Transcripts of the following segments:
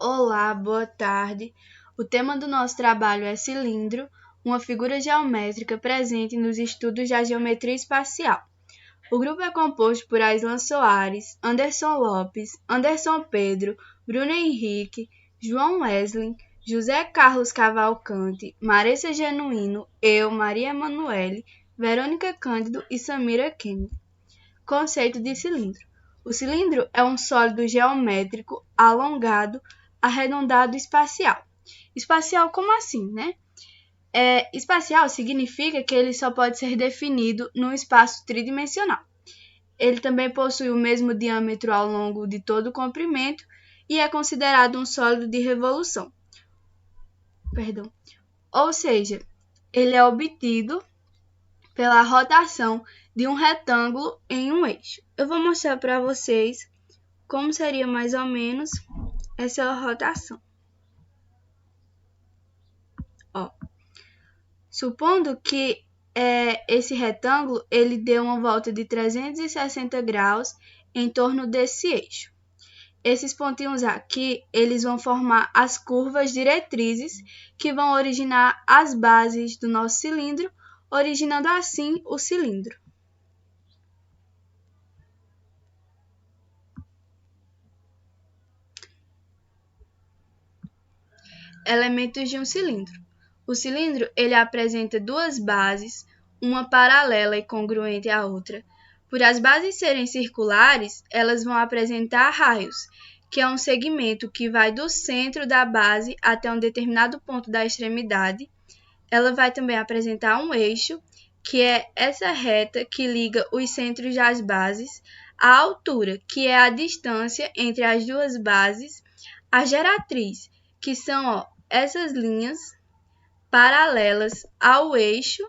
Olá, boa tarde. O tema do nosso trabalho é cilindro, uma figura geométrica presente nos estudos da geometria espacial. O grupo é composto por Aislan Soares, Anderson Lopes, Anderson Pedro, Bruno Henrique, João Wesley, José Carlos Cavalcante, Marissa Genuíno, eu, Maria Emanuele, Verônica Cândido e Samira Kennedy. Conceito de cilindro. O cilindro é um sólido geométrico alongado, arredondado espacial. Espacial como assim, né? Espacial significa que ele só pode ser definido num espaço tridimensional. Ele também possui o mesmo diâmetro ao longo de todo o comprimento e é considerado um sólido de revolução. Ou seja, ele é obtido pela rotação de um retângulo em um eixo. Eu vou mostrar para vocês como seria mais ou menos essa rotação. Supondo que esse retângulo ele dê uma volta de 360 graus em torno desse eixo. Esses pontinhos aqui, eles vão formar as curvas diretrizes que vão originar as bases do nosso cilindro, originando assim o cilindro. Elementos de um cilindro. O cilindro ele apresenta duas bases, uma paralela e congruente à outra. Por as bases serem circulares, elas vão apresentar raios, que é um segmento que vai do centro da base até um determinado ponto da extremidade. Ela vai também apresentar um eixo, que é essa reta que liga os centros das bases, a altura, que é a distância entre as duas bases, a geratriz, que são essas linhas paralelas ao eixo,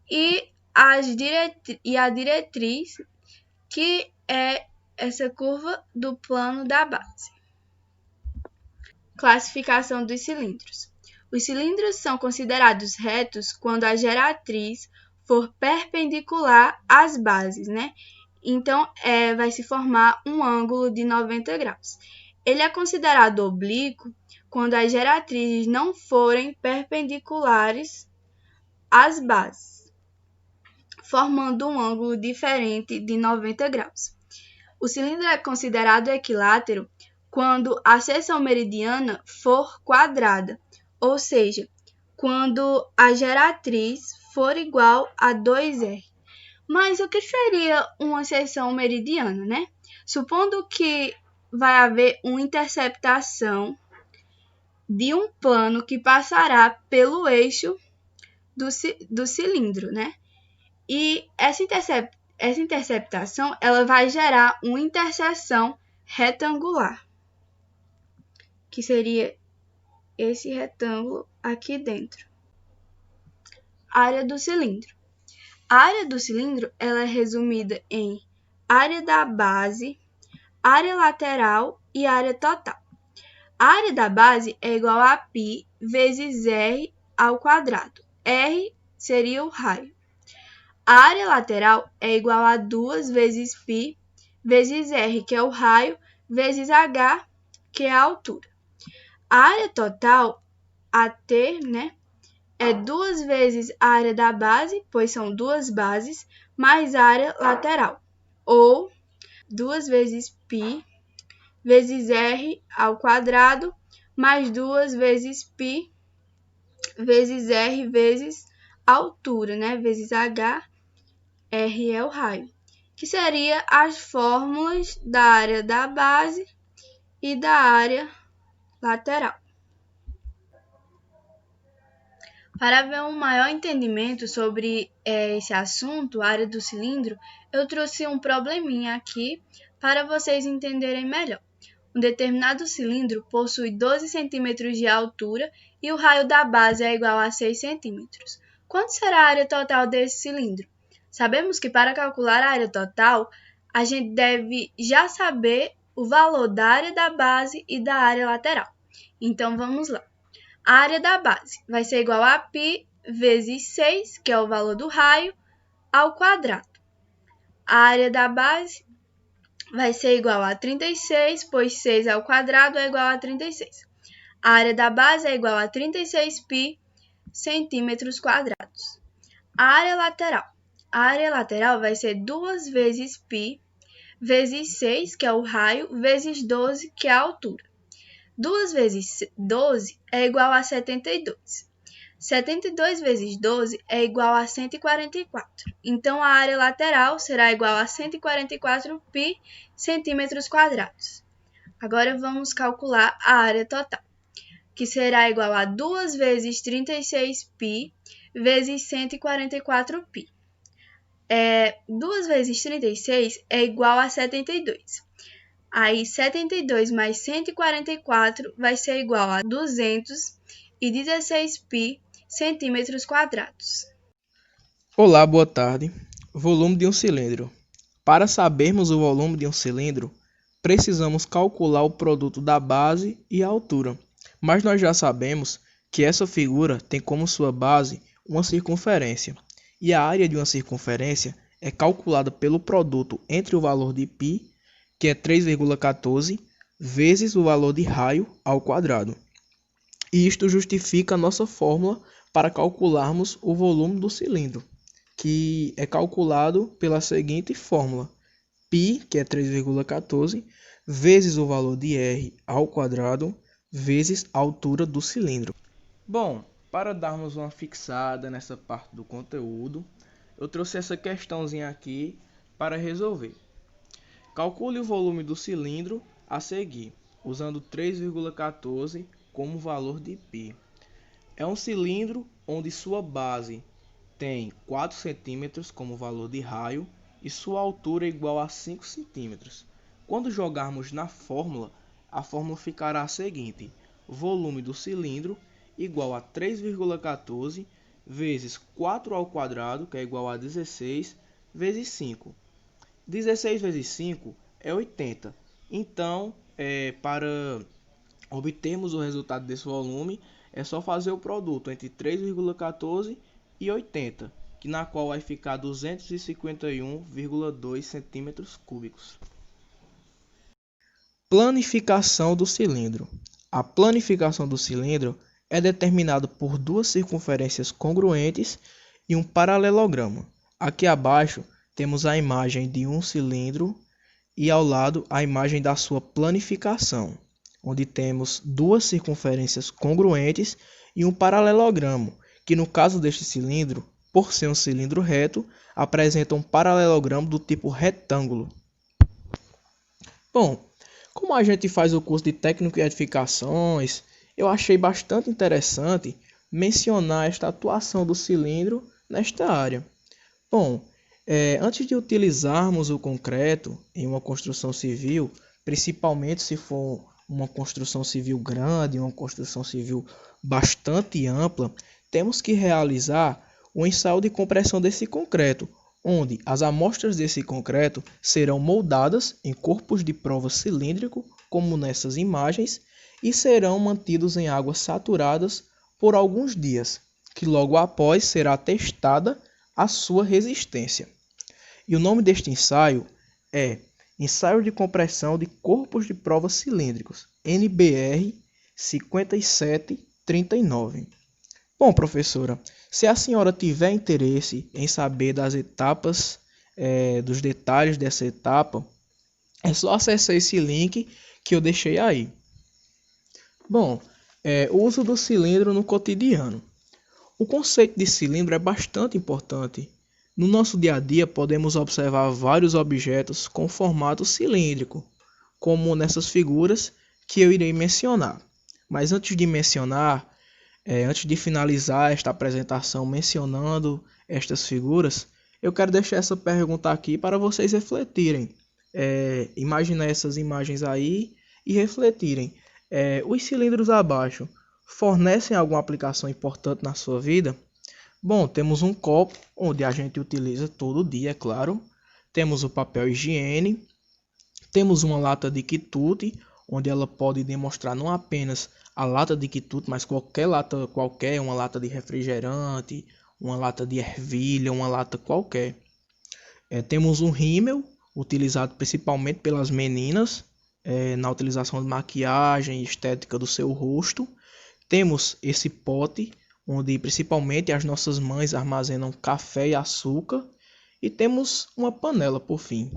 e a diretriz, que é essa curva do plano da base. Classificação dos cilindros. Os cilindros são considerados retos quando a geratriz for perpendicular às bases, né? Então, vai se formar um ângulo de 90 graus. Ele é considerado oblíquo quando as geratrizes não forem perpendiculares às bases, formando um ângulo diferente de 90 graus. O cilindro é considerado equilátero quando a seção meridiana for quadrada, ou seja, quando a geratriz for igual a 2R. Mas o que seria uma seção meridiana, né? Supondo que vai haver uma interceptação de um plano que passará pelo eixo do cilindro, né? E essa interceptação ela vai gerar uma interseção retangular, que seria esse retângulo aqui dentro. Área do cilindro. A área do cilindro ela é resumida em área da base, área lateral e área total. A área da base é igual a π vezes r ao quadrado. R seria o raio. A área lateral é igual a 2 vezes π vezes r, que é o raio, vezes h, que é a altura. A área total, AT, né, é 2 vezes a área da base, pois são duas bases, mais a área lateral, ou 2 vezes π vezes r ao quadrado, mais 2 vezes π vezes r vezes a altura, né, vezes h, r é o raio, que seria as fórmulas da área da base e da área lateral. Para ver um maior entendimento sobre esse assunto, a área do cilindro, eu trouxe um probleminha aqui para vocês entenderem melhor. Um determinado cilindro possui 12 centímetros de altura e o raio da base é igual a 6 centímetros. Quanto será a área total desse cilindro? Sabemos que para calcular a área total, a gente deve já saber o valor da área da base e da área lateral. Então, vamos lá. A área da base vai ser igual a π vezes 6, que é o valor do raio, ao quadrado. A área da base vai ser igual a 36, pois 6 ao quadrado é igual a 36. A área da base é igual a 36π centímetros quadrados. A área lateral. A área lateral vai ser 2 vezes π vezes 6, que é o raio, vezes 12, que é a altura. 2 vezes 12 é igual a 72. 72 vezes 12 é igual a 144. Então, a área lateral será igual a 144π centímetros quadrados. Agora, vamos calcular a área total, que será igual a 2 vezes 36π vezes 144π. 2 vezes 36 é igual a 72. Aí, 72 mais 144 vai ser igual a 216π centímetros quadrados. Olá, boa tarde. Volume de um cilindro. Para sabermos o volume de um cilindro, precisamos calcular o produto da base e a altura. Mas nós já sabemos que essa figura tem como sua base uma circunferência. E a área de uma circunferência é calculada pelo produto entre o valor de π, que é 3,14, vezes o valor de raio ao quadrado. E isto justifica a nossa fórmula para calcularmos o volume do cilindro, que é calculado pela seguinte fórmula: π, que é 3,14, vezes o valor de r ao quadrado, vezes a altura do cilindro. Bom, para darmos uma fixada nessa parte do conteúdo, eu trouxe essa questãozinha aqui para resolver. Calcule o volume do cilindro a seguir, usando 3,14 como valor de π. É um cilindro onde sua base tem 4 cm como valor de raio e sua altura é igual a 5 cm. Quando jogarmos na fórmula, a fórmula ficará a seguinte: volume do cilindro igual a 3,14 vezes 4 ao quadrado, que é igual a 16, vezes 5. 16 vezes 5 é 80. Então, para obtermos o resultado desse volume, é só fazer o produto entre 3,14 e 80, na qual vai ficar 251,2 centímetros cúbicos. Planificação do cilindro. A planificação do cilindro é determinada por duas circunferências congruentes e um paralelogramo. Aqui abaixo temos a imagem de um cilindro e ao lado a imagem da sua planificação, onde temos duas circunferências congruentes e um paralelogramo, que no caso deste cilindro, por ser um cilindro reto, apresenta um paralelogramo do tipo retângulo. Bom, como a gente faz o curso de técnico em edificações, eu achei bastante interessante mencionar esta atuação do cilindro nesta área. Bom, antes de utilizarmos o concreto em uma construção civil, principalmente se for uma construção civil grande, uma construção civil bastante ampla, temos que realizar o ensaio de compressão desse concreto, onde as amostras desse concreto serão moldadas em corpos de prova cilíndrico, como nessas imagens, e serão mantidos em águas saturadas por alguns dias, que logo após será testada a sua resistência. E o nome deste ensaio é Ensaio de Compressão de Corpos de Prova Cilíndricos, NBR 5739. Bom, professora, se a senhora tiver interesse em saber das etapas, dos detalhes dessa etapa, é só acessar esse link que eu deixei aí. Bom, o uso do cilindro no cotidiano. O conceito de cilindro é bastante importante. No nosso dia a dia podemos observar vários objetos com formato cilíndrico, como nessas figuras que eu irei mencionar. Mas antes de finalizar esta apresentação mencionando estas figuras, eu quero deixar essa pergunta aqui para vocês refletirem. Imaginar essas imagens aí e refletirem. Os cilindros abaixo fornecem alguma aplicação importante na sua vida? Bom, temos um copo, onde a gente utiliza todo dia, é claro. Temos o papel higiene. Temos uma lata de quitute, onde ela pode demonstrar não apenas a lata de quitute, mas qualquer lata qualquer, uma lata de refrigerante, uma lata de ervilha, uma lata qualquer. Temos um rímel, utilizado principalmente pelas meninas, na utilização de maquiagem e estética do seu rosto. Temos esse pote, onde principalmente as nossas mães armazenam café e açúcar. E temos uma panela por fim.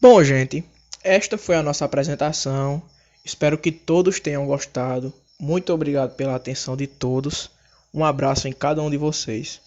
Bom, gente, esta foi a nossa apresentação. Espero que todos tenham gostado. Muito obrigado pela atenção de todos. Um abraço em cada um de vocês.